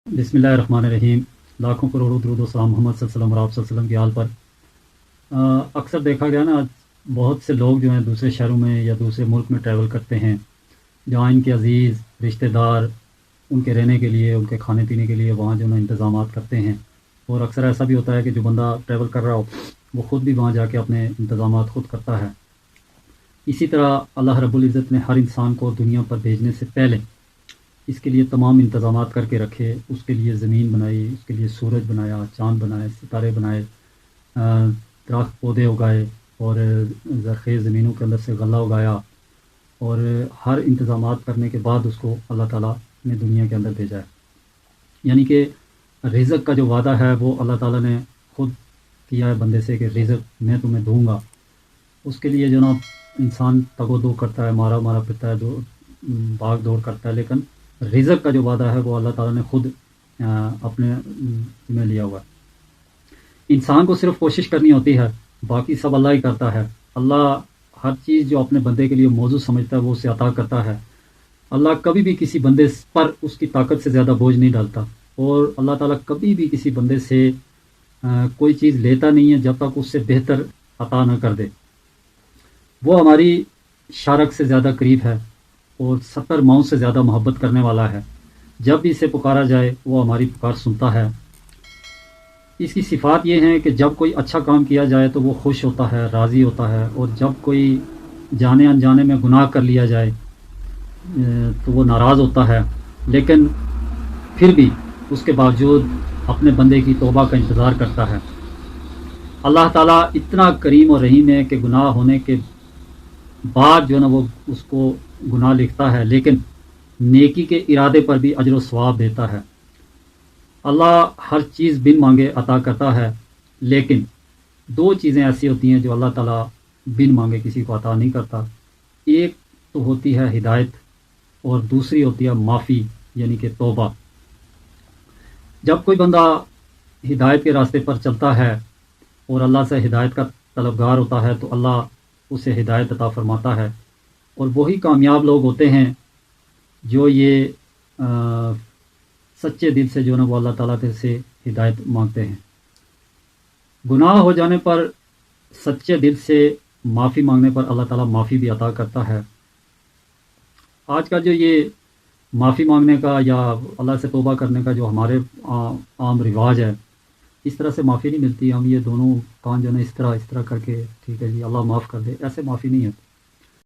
بسم اللہ الرحمن الرحیم۔ لاکھوں کروڑوں درود و سلام محمد صلی اللہ علیہ وسلم اور آپ صلی اللہ علیہ وسلم کی حال پر۔ اکثر دیکھا گیا نا، بہت سے لوگ جو ہیں دوسرے شہروں میں یا دوسرے ملک میں ٹریول کرتے ہیں، جہاں ان کے عزیز رشتہ دار ان کے رہنے کے لیے، ان کے کھانے پینے کے لیے وہاں جو ہے انتظامات کرتے ہیں۔ اور اکثر ایسا بھی ہوتا ہے کہ جو بندہ ٹریول کر رہا ہو وہ خود بھی وہاں جا کے اپنے انتظامات خود کرتا ہے۔ اسی طرح اللہ رب العزت نے ہر انسان کو دنیا پر بھیجنے سے پہلے اس کے لیے تمام انتظامات کر کے رکھے۔ اس کے لیے زمین بنائی، اس کے لیے سورج بنایا، چاند بنائے، ستارے بنائے، درخت پودے اگائے اور زرخیز زمینوں کے اندر سے غلہ اگایا، اور ہر انتظامات کرنے کے بعد اس کو اللہ تعالیٰ نے دنیا کے اندر بھیجا ہے۔ یعنی کہ رزق کا جو وعدہ ہے وہ اللہ تعالیٰ نے خود کیا ہے بندے سے کہ رزق میں تمہیں دوں گا۔ اس کے لیے جو نا انسان تگ و دو کرتا ہے، مارا مارا پھرتا ہے، بھاگ دوڑ کرتا ہے، لیکن رزق کا جو وعدہ ہے وہ اللہ تعالیٰ نے خود اپنے میں لیا ہوا ہے۔ انسان کو صرف کوشش کرنی ہوتی ہے، باقی سب اللہ ہی کرتا ہے۔ اللہ ہر چیز جو اپنے بندے کے لیے موضوع سمجھتا ہے وہ اسے عطا کرتا ہے۔ اللہ کبھی بھی کسی بندے پر اس کی طاقت سے زیادہ بوجھ نہیں ڈالتا، اور اللہ تعالیٰ کبھی بھی کسی بندے سے کوئی چیز لیتا نہیں ہے جب تک اس سے بہتر عطا نہ کر دے۔ وہ ہماری شارک سے زیادہ قریب ہے اور 70 ماؤں سے زیادہ محبت کرنے والا ہے۔ جب بھی اسے پکارا جائے وہ ہماری پکار سنتا ہے۔ اس کی صفات یہ ہیں کہ جب کوئی اچھا کام کیا جائے تو وہ خوش ہوتا ہے، راضی ہوتا ہے، اور جب کوئی جانے انجانے میں گناہ کر لیا جائے تو وہ ناراض ہوتا ہے، لیکن پھر بھی اس کے باوجود اپنے بندے کی توبہ کا انتظار کرتا ہے۔ اللہ تعالیٰ اتنا کریم اور رحیم ہے کہ گناہ ہونے کے بعد جو ہے نا وہ اس کو گناہ لکھتا ہے، لیکن نیکی کے ارادے پر بھی اجر و ثواب دیتا ہے۔ اللہ ہر چیز بن مانگے عطا کرتا ہے، لیکن دو چیزیں ایسی ہوتی ہیں جو اللہ تعالیٰ بن مانگے کسی کو عطا نہیں کرتا۔ ایک تو ہوتی ہے ہدایت، اور دوسری ہوتی ہے معافی یعنی کہ توبہ۔ جب کوئی بندہ ہدایت کے راستے پر چلتا ہے اور اللہ سے ہدایت کا طلبگار ہوتا ہے تو اللہ اسے ہدایت عطا فرماتا ہے، اور وہی کامیاب لوگ ہوتے ہیں جو یہ سچے دل سے جو نا وہ اللہ تعالیٰ سے ہدایت مانگتے ہیں۔ گناہ ہو جانے پر سچے دل سے معافی مانگنے پر اللہ تعالیٰ معافی بھی عطا کرتا ہے۔ آج کا جو یہ معافی مانگنے کا یا اللہ سے توبہ کرنے کا جو ہمارے عام رواج ہے، اس طرح سے معافی نہیں ملتی۔ ہم یہ دونوں کان جو ہے نا اس طرح کر کے ٹھیک ہے جی اللہ معاف کر دے، ایسے معافی نہیں ہے۔